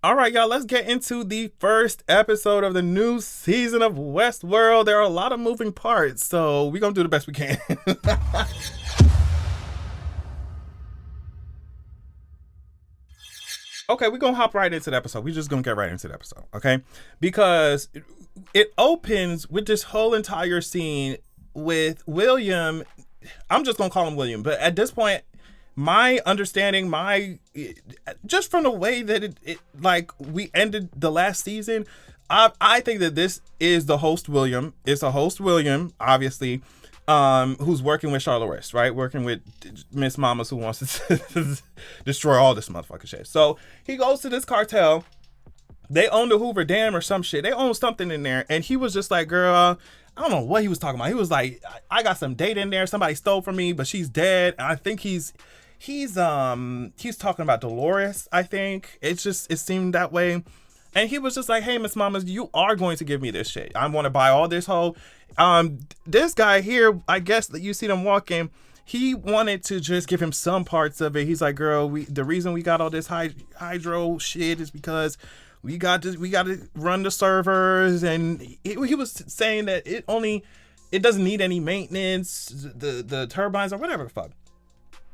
All right, y'all, let's get into the first episode of the new season of Westworld. There are a lot of moving parts, so we're going to do the best we can. Okay, we're going to hop right into the episode. We're just going to get right into the episode, okay? Because it opens with this whole entire scene with William. I'm just going to call him William, but at this point, my understanding, just from the way that it like we ended the last season, I think that this is the host William. It's a host William, obviously, who's working with Charlotte, right? Working with Miss Mamas who wants to destroy all this motherfucking shit. So he goes to this cartel. They own the Hoover Dam or some shit. They own something in there, and he was just like, girl, I don't know what he was talking about. He was like, I got some data in there. Somebody stole from me, but she's dead. And I think he's talking about Dolores. I think it seemed that way. And he was just like, hey, Miss Mamas, you are going to give me this shit. I want to buy all this whole, this guy here, I guess that you see them walking, he wanted to just give him some parts of it. He's like, girl, the reason we got all this hydro shit is because we got to run the servers. And he was saying that it doesn't need any maintenance, the turbines or whatever the fuck.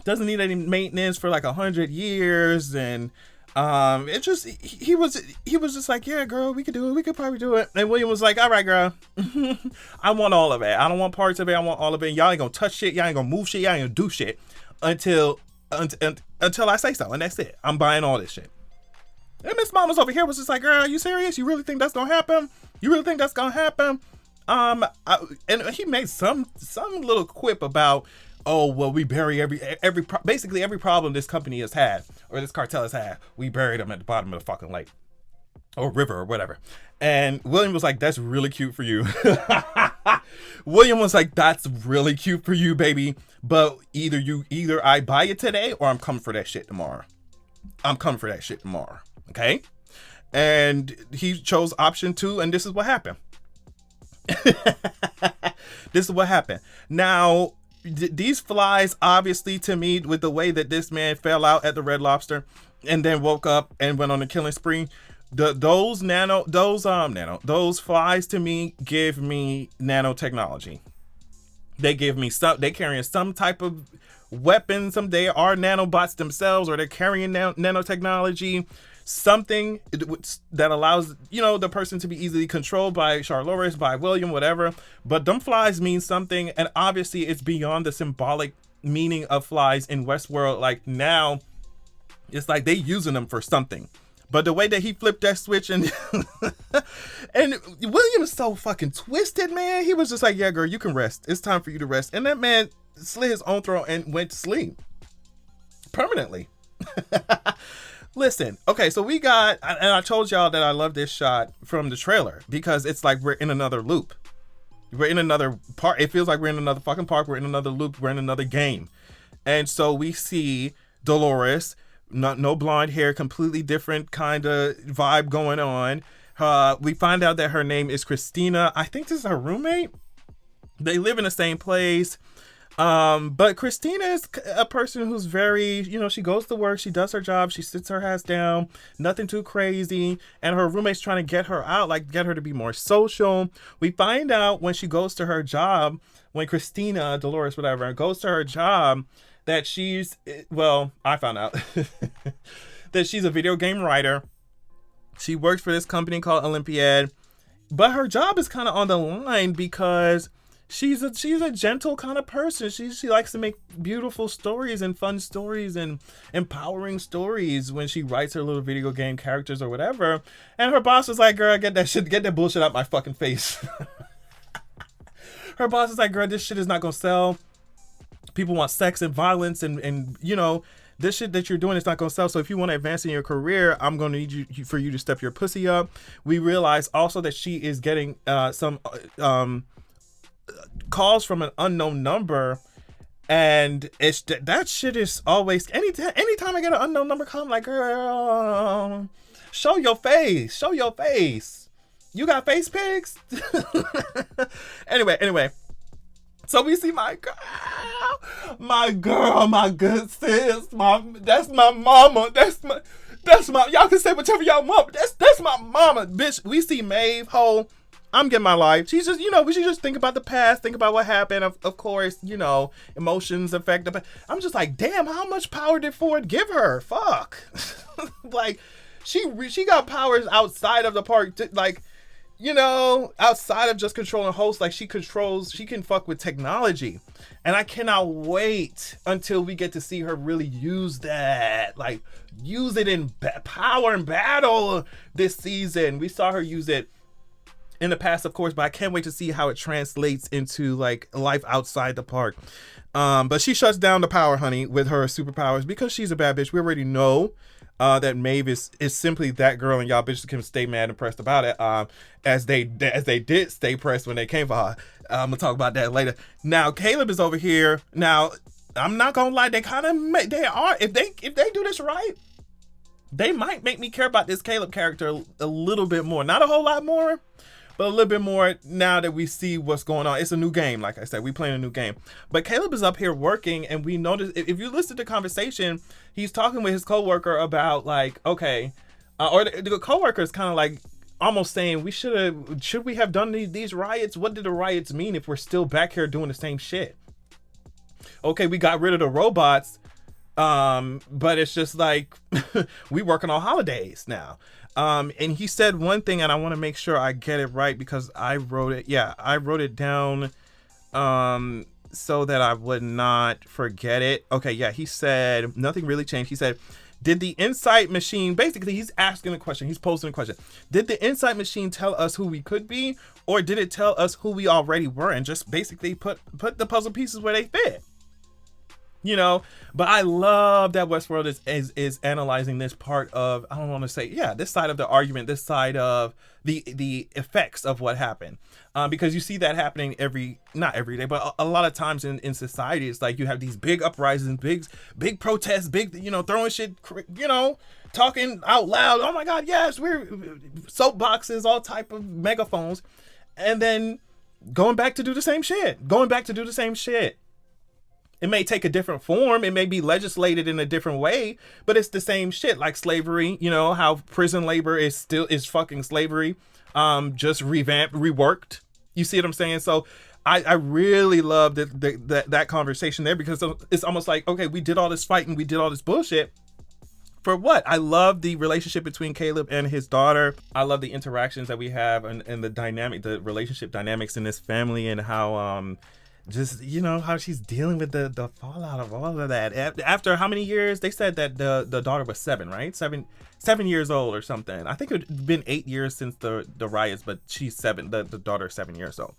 Doesn't need any maintenance for like 100 years. And it just, he was just like, yeah, girl, we could do it. We could probably do it. And William was like, all right, girl, I want all of it. I don't want parts of it. I want all of it. Y'all ain't gonna touch shit. Y'all ain't gonna move shit. Y'all ain't gonna do shit until I say so. And that's it. I'm buying all this shit. And Miss Mama's over here was just like, girl, are you serious? You really think that's gonna happen? You really think that's gonna happen? And he made some little quip about, oh, well, we bury basically every problem this company has had, or this cartel has had, we buried them at the bottom of the fucking lake or river or whatever. And William was like, that's really cute for you. William was like, that's really cute for you, baby. But either I buy it today or I'm coming for that shit tomorrow. Okay? And he chose option 2, and this is what happened. Now, these flies, obviously, to me, with the way that this man fell out at the Red Lobster and then woke up and went on a killing spree, those flies to me give me nanotechnology. They give me they carrying some type of weapon. Some they are nanobots themselves, or they're carrying nanotechnology. Something that allows, the person to be easily controlled by Charlotte, by William, whatever. But them flies mean something, and obviously it's beyond the symbolic meaning of flies in Westworld. Like, now it's like they using them for something. But the way that he flipped that switch and and William is so fucking twisted, man. He was just like, yeah, girl, you can rest. It's time for you to rest. And that man slit his own throat and went to sleep permanently. Listen, okay, so we got, and I told y'all that I love this shot from the trailer because it's like we're in another loop. We're in another part. It feels like we're in another fucking park. We're in another loop. We're in another game. And so we see Dolores, no blonde hair, completely different kind of vibe going on. We find out that her name is Christina. I think this is her roommate. They live in the same place. But Christina is a person who's very, she goes to work, she does her job, she sits her ass down, nothing too crazy, and her roommate's trying to get her out, like get her to be more social. We find out when she goes to her job, when Christina, Dolores, whatever, goes to her job, that I found out that she's a video game writer. She works for this company called Olympiad, but her job is kind of on the line because she's a gentle kind of person. She likes to make beautiful stories and fun stories and empowering stories when she writes her little video game characters or whatever. And her boss was like, girl, get that bullshit out my fucking face. Her boss is like, girl, this shit is not gonna sell. People want sex and violence and this shit that you're doing is not gonna sell. So if you want to advance in your career, I'm gonna need you for you to step your pussy up. We realize also that she is getting some calls from an unknown number, and it's that shit is always anytime I get an unknown number call, I'm like, girl, show your face, you got face pics. anyway, so we see my girl, my good sis, that's my mama, That's my, y'all can say whatever y'all want. That's my mama, bitch. We see Maeve, ho. I'm getting my life. She's just, we should just think about the past, think about what happened. Of course, emotions affect the. I'm just like, damn, how much power did Ford give her? Fuck. Like, she got powers outside of the park. Outside of just controlling hosts. Like, she can fuck with technology. And I cannot wait until we get to see her really use that. Like, use it in power and battle this season. We saw her use it in the past, of course, but I can't wait to see how it translates into like life outside the park. But she shuts down the power, honey, with her superpowers because she's a bad bitch. We already know that Maeve is simply that girl, and y'all bitches can stay mad and pressed about it. As they did stay pressed when they came for her. I'm gonna talk about that later. Now Caleb is over here. Now I'm not gonna lie, they are if they do this right, they might make me care about this Caleb character a little bit more. Not a whole lot more, but a little bit more now that we see what's going on. It's a new game, like I said. We playing a new game. But Caleb is up here working, and we notice, if you listen to the conversation, he's talking with his coworker about, like, okay, or the coworker is kind of like almost saying, should we have done these riots? What did the riots mean if we're still back here doing the same shit? Okay, we got rid of the robots, but it's just like we working on holidays now. And he said one thing, and I want to make sure I get it right because I wrote it. Yeah, I wrote it down so that I would not forget it. Okay, yeah, he said nothing really changed. He said, did the Insight machine, basically he's asking a question, he's posing a question. Did the Insight machine tell us who we could be, or did it tell us who we already were and just basically put the puzzle pieces where they fit? But I love that Westworld is analyzing this part of, I don't want to say, this side of the argument, this side of the effects of what happened. Because you see that happening not every day, but a lot of times in society, it's like you have these big uprisings, big protests, throwing shit, talking out loud. Oh my God, yes, we're soapboxes, all type of megaphones. And then going back to do the same shit. It may take a different form. It may be legislated in a different way, but it's the same shit. Like slavery, how prison labor is fucking slavery, just reworked. You see what I'm saying? So I really love that conversation there, because it's almost like, okay, we did all this fighting, we did all this bullshit. For what? I love the relationship between Caleb and his daughter. I love the interactions that we have and the relationship dynamics in this family, and how just how she's dealing with the fallout of all of that after how many years. They said that the daughter was 7, right? 7 years old or something. I think it'd been 8 years since the riots, but she's 7. The daughter's 7 years old.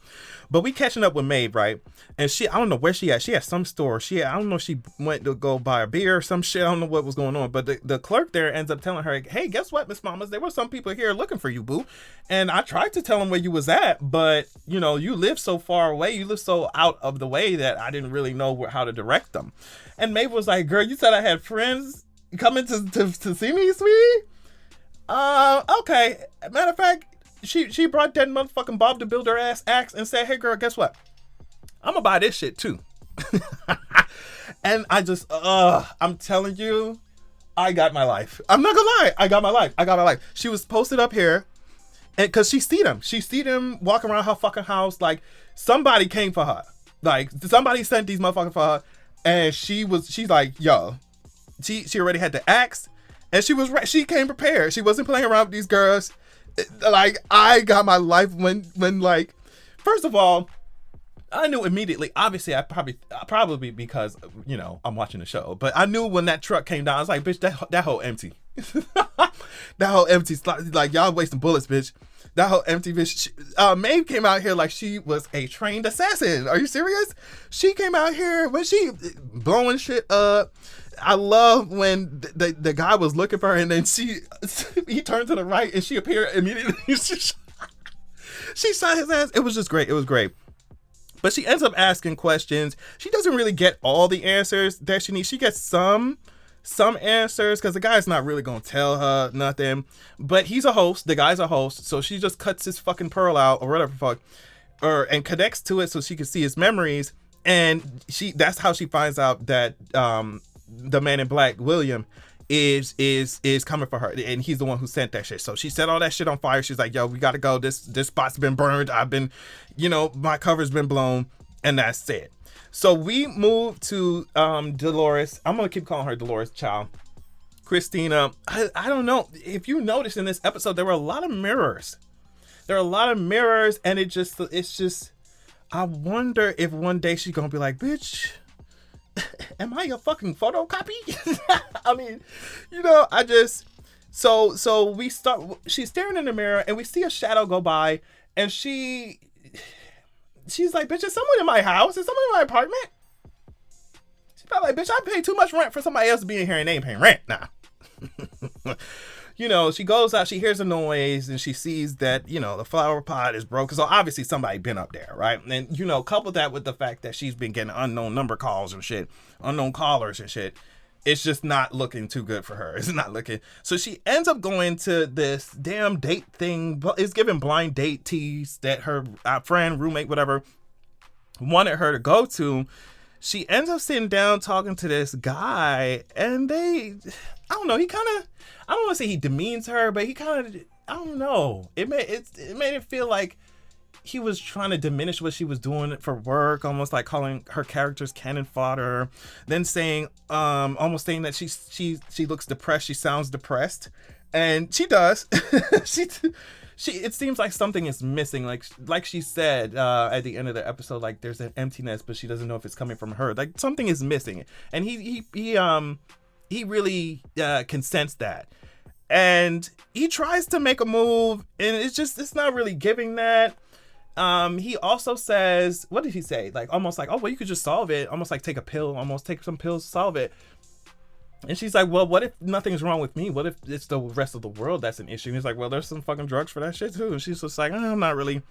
But we catching up with Maeve, right? And I don't know where she at. She at some store. I don't know if she went to go buy a beer or some shit. I don't know what was going on. But the clerk there ends up telling her, hey, guess what, Miss Mamas? There were some people here looking for you, boo. And I tried to tell them where you was at, but you live so far away. You live so out of the way that I didn't really know how to direct them. And Maeve was like, girl, you said I had friends coming to see me, sweetie? Okay. Matter of fact, she brought that motherfucking Bob the Builder ass axe and said, hey girl, guess what? I'm gonna buy this shit too. And I just, I'm telling you, I got my life. I'm not gonna lie. I got my life. She was posted up here, and cause she see them walking around her fucking house. Like, somebody came for her. Like, somebody sent these motherfuckers for her, and she's like, yo, she already had the axe, and she came prepared. She wasn't playing around with these girls. Like, I got my life when like, first of all, I knew immediately. Obviously, I probably because I'm watching the show, but I knew when that truck came down. I was like, bitch, that whole empty. That whole empty. Like, y'all wasting bullets, bitch. That whole empty bitch. Maeve came out here like she was a trained assassin. Are you serious? She came out here when she blowing shit up. I love when the guy was looking for her, and then he turned to the right and she appeared immediately. She shot his ass. It was just great. It was great. But she ends up asking questions. She doesn't really get all the answers that she needs. She gets some answers because the guy's not really gonna tell her nothing. But he's a host. The guy's a host, so she just cuts his fucking pearl out or whatever the fuck, and connects to it so she can see his memories. And that's how she finds out that the man in black, William, is coming for her, and he's the one who sent that shit. So she set all that shit on fire. She's like, yo, we gotta go. This spot's been burned. I've been, my cover's been blown, and that's it. So we move to Dolores. I'm gonna keep calling her Dolores, child. Christina. I don't know if you noticed in this episode, there were a lot of mirrors. And it's just I wonder if one day she's gonna be like, bitch, am I your fucking photocopy? I mean, so we start, she's staring in the mirror and we see a shadow go by, and she's like, bitch, is someone in my house? Is someone in my apartment? She's probably like, bitch, I pay too much rent for somebody else to be in here and they ain't paying rent now. She goes out, she hears a noise, and she sees that, the flower pot is broken. So obviously somebody been up there, right? And, couple that with the fact that she's been getting unknown number calls and shit, unknown callers and shit. It's just not looking too good for her. It's not looking. So she ends up going to this damn date thing. It's giving blind date tease that her friend, roommate, whatever, wanted her to go to. She ends up sitting down talking to this guy, and I don't know, he kind of, I don't want to say he demeans her, but he kind of, I don't know. It made it feel like he was trying to diminish what she was doing for work, almost like calling her characters cannon fodder, then saying, almost saying that she looks depressed, she sounds depressed, and she does. It seems like something is missing, like she said at the end of the episode, like there's an emptiness, but she doesn't know if it's coming from her. Like something is missing, and he really can sense that, and he tries to make a move, and it's not really giving that. He also says, what did he say? Like almost like, oh well, you could just solve it, almost like take a pill, almost take some pills to solve it. And she's like, well, what if nothing's wrong with me? What if it's the rest of the world that's an issue? And he's like, well, there's some fucking drugs for that shit too. And she's just like, I'm not really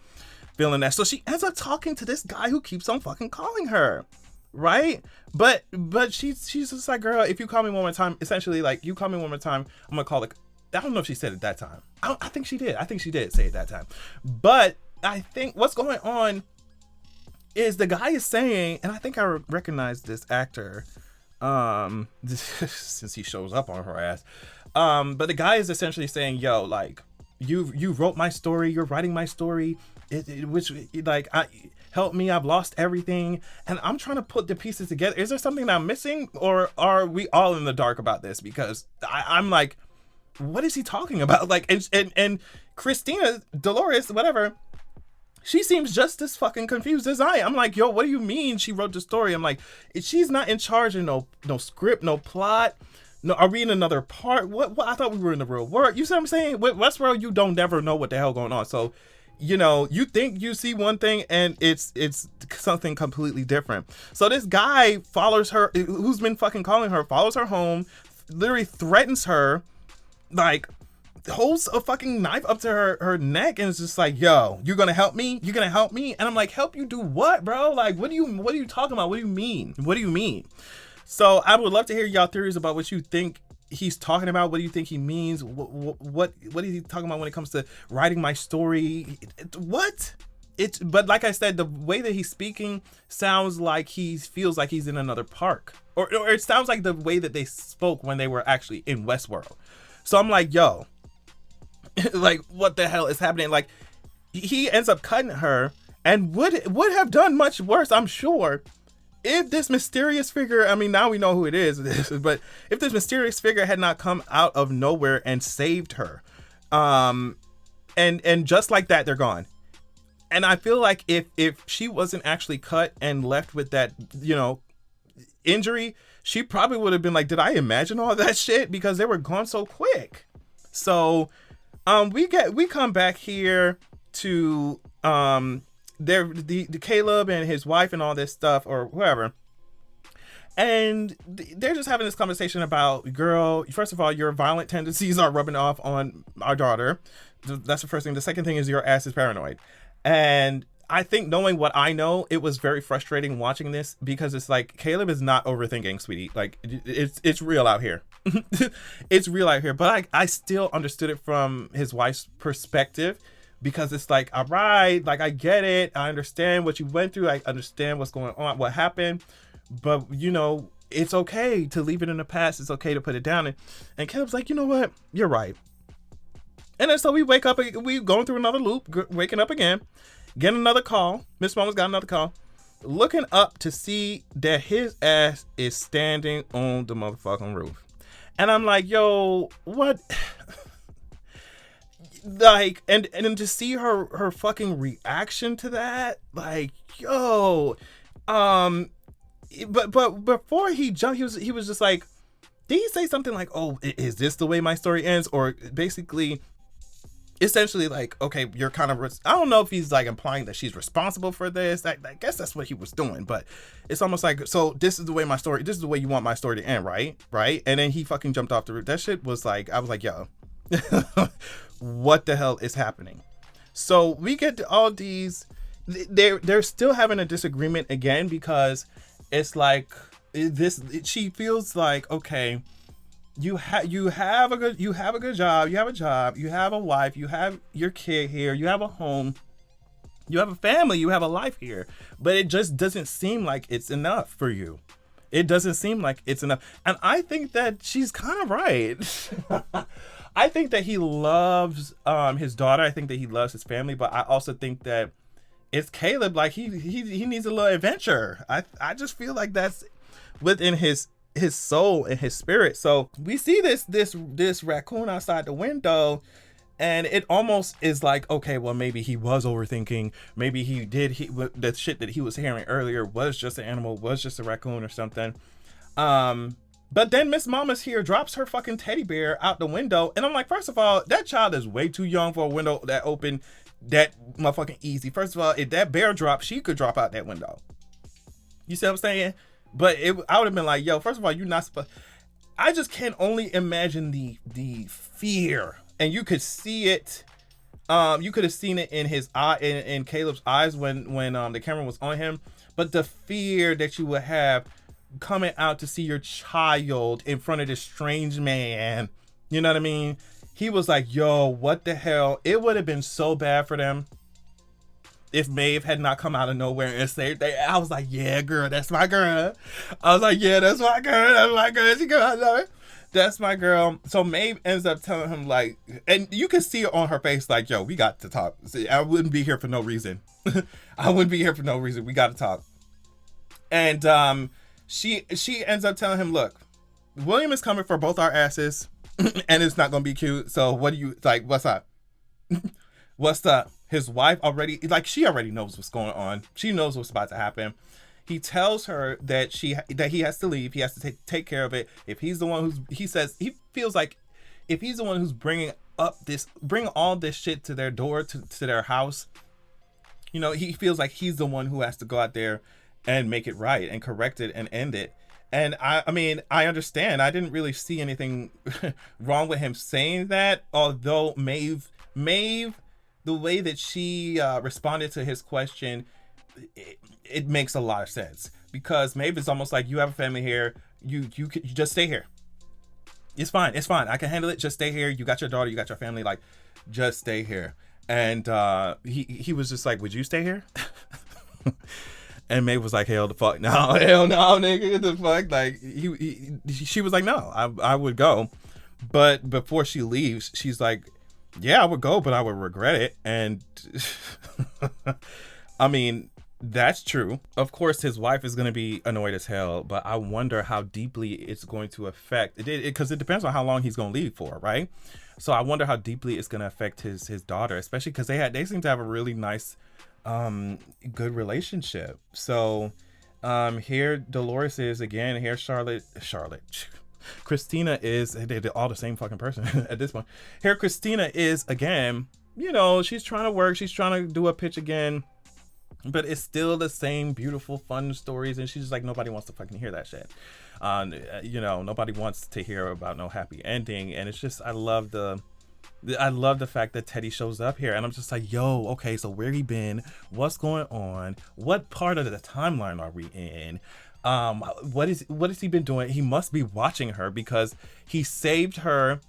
feeling that. So she ends up talking to this guy who keeps on fucking calling her, right? But she's just like, girl, if you call me one more time, essentially like, you call me one more time, I'm gonna call it. I don't know if she said it that time. I think she did. I think she did say it that time. But I think what's going on is the guy is saying, and I think I recognize this actor, since he shows up on her ass, but the guy is essentially saying, yo, like you wrote my story, you're writing my story, which like help me, I've lost everything, and I'm trying to put the pieces together. Is there something that I'm missing, or are we all in the dark about this? Because I'm like, what is he talking about? Like, and Christina, Dolores, whatever, she seems just as fucking confused as I am. I'm like, yo, what do you mean she wrote the story? I'm like, she's not in charge of no script, no plot. No, are we in another part? What? I thought we were in the real world. You see what I'm saying? With Westworld, you don't never know what the hell going on. So, you think you see one thing and it's something completely different. So this guy follows her, who's been fucking calling her, follows her home, literally threatens her, like holds a fucking knife up to her neck, and it's just like, yo, you're gonna help me? You're gonna help me? And I'm like, help you do what, bro? Like, what are you talking about? What do you mean? So I would love to hear y'all theories about what you think he's talking about. What do you think he means? What is he talking about when it comes to writing my story? What? But like I said, the way that he's speaking sounds like he feels like he's in another park, or it sounds like the way that they spoke when they were actually in Westworld. So I'm like, yo, like, what the hell is happening? Like, he ends up cutting her, and would have done much worse, I'm sure, if this mysterious figure, I mean, now we know who it is, but if this mysterious figure had not come out of nowhere and saved her, and just like that, they're gone. And I feel like if she wasn't actually cut and left with that, injury, she probably would have been like, did I imagine all that shit? Because they were gone so quick. So we come back here to the Caleb and his wife and all this stuff, or whoever, and they're just having this conversation about, girl, first of all, your violent tendencies are rubbing off on our daughter. That's the first thing. The second thing is your ass is paranoid. And I think, knowing what I know, it was very frustrating watching this, because it's like, Caleb is not overthinking, sweetie. Like, it's real out here. It's real out here. But I still understood it from his wife's perspective, because it's like, all right, like, I get it. I understand what you went through. I understand what's going on, what happened. But, it's okay to leave it in the past. It's okay to put it down. And Caleb's like, you know what? You're right. And then so we wake up, we going through another loop, waking up again, getting another call. Miss Mama's got another call. Looking up to see that his ass is standing on the motherfucking roof. And I'm like, yo, what? Like, and then to see her fucking reaction to that, like, yo, but before he jumped, he was just like, did he say something like, oh, is this the way my story ends? Or basically, essentially like, okay, you're kind of, I don't know if he's like implying that she's responsible for this. I guess that's what he was doing, but it's almost like, so this is the way this is the way you want my story to end, right? And then he fucking jumped off the roof. That shit was like, I was like, yo, what the hell is happening? So we get to all these, they're still having a disagreement again, because it's like she feels like, okay, you have a good job, you have a wife, you have your kid here, you have a home, you have a family, you have a life here, but it just doesn't seem like it's enough for you. It doesn't seem like it's enough. And I think that she's kind of right. I think that he loves his daughter. I think that he loves his family, but I also think that it's Caleb. Like he needs a little adventure. I just feel like that's within his soul and his spirit. So we see this raccoon outside the window, and it almost is like, okay, well, maybe he was overthinking. Maybe the shit that he was hearing earlier was just an animal, was just a raccoon or something. But then Miss Mama's here, drops her fucking teddy bear out the window, and I'm like, first of all, that child is way too young for a window that open that motherfucking easy. First of all, if that bear dropped, she could drop out that window. You see what I'm saying? But I would have been like, yo, first of all, you're not supposed. I just can only imagine the fear, and you could see it. You could have seen it in his eye, in Caleb's eyes when the camera was on him. But the fear that you would have coming out to see your child in front of this strange man, you know what I mean? He was like, yo, what the hell? It would have been so bad for them if Maeve had not come out of nowhere and saved them. I was like, yeah, girl, that's my girl. I was like, yeah, that's my girl. That's my girl. She come out of nowhere. That's my girl. So Maeve ends up telling him, like, and you can see it on her face, like, yo, we got to talk. See, I wouldn't be here for no reason. I wouldn't be here for no reason. We got to talk. And she ends up telling him, look, William is coming for both our asses, and it's not going to be cute. So what do you, like, what's up? What's up? His wife already, like, she already knows what's going on. She knows what's about to happen. He tells her that he has to leave. He has to take care of it. If he's the one he feels like if he's the one who's bring all this shit to their door, to their house, you know, he feels like he's the one who has to go out there and make it right and correct it and end it. And I mean, I understand. I didn't really see anything wrong with him saying that, although Maeve, the way that she responded to his question, it makes a lot of sense, because Maeve is almost like, you have a family here, you just stay here. It's fine. I can handle it. Just stay here. You got your daughter, you got your family, like, just stay here. And he was just like, would you stay here? And Maeve was like, hell the fuck no, hell no, nigga, the fuck. Like she was like, no, I would go. But before she leaves, she's like, yeah, I would go, but I would regret it. And I mean, that's true. Of course, his wife is going to be annoyed as hell, but I wonder how deeply it's going to affect it, because it depends on how long he's going to leave for, right? So I wonder how deeply it's going to affect his daughter, especially because they seem to have a really nice, good relationship. So here Dolores is again. Here Charlotte. Christina is, they're all the same fucking person at this point. Here Christina is again. You know, she's trying to work. She's trying to do a pitch again. But it's still the same beautiful, fun stories. And she's just like, nobody wants to fucking hear that shit. You know, nobody wants to hear about no happy ending. And it's just, I love the fact that Teddy shows up here. And I'm just like, yo, okay, so where he been? What's going on? What part of the timeline are we in? What has he been doing? He must be watching her, because he saved her.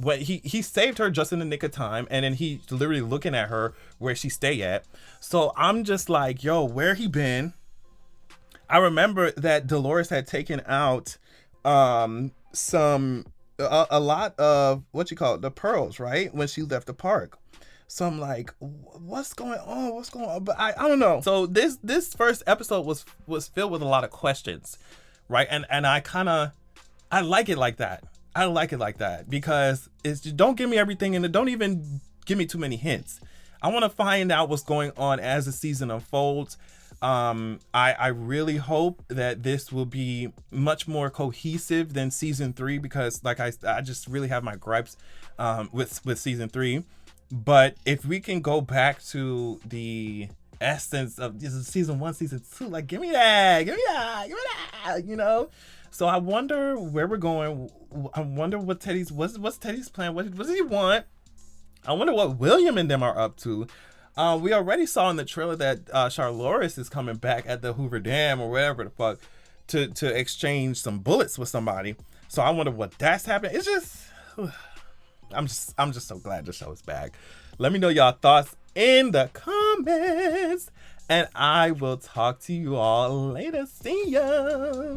When he saved her just in the nick of time, and then he's literally looking at her where she stay at. So I'm just like, yo, where he been? I remember that Dolores had taken out some a lot of what you call it, the pearls, right? When she left the park. So I'm like, what's going on? What's going on? But I don't know. So this first episode was filled with a lot of questions, right? And I like it like that. I like it like that because it's just, don't give me everything and don't even give me too many hints. I want to find out what's going on as the season unfolds. I really hope that this will be much more cohesive than season 3 because like I just really have my gripes with season 3. But if we can go back to the essence of this is season 1, season 2, like give me that, you know. So I wonder where we're going. I wonder what what's Teddy's plan. What does he want? I wonder what William and them are up to. We already saw in the trailer that Charloris is coming back at the Hoover Dam or wherever the fuck to exchange some bullets with somebody. So I wonder what that's happening. It's just I'm just so glad the show is back. Let me know y'all thoughts in the comments, and I will talk to you all later. See ya.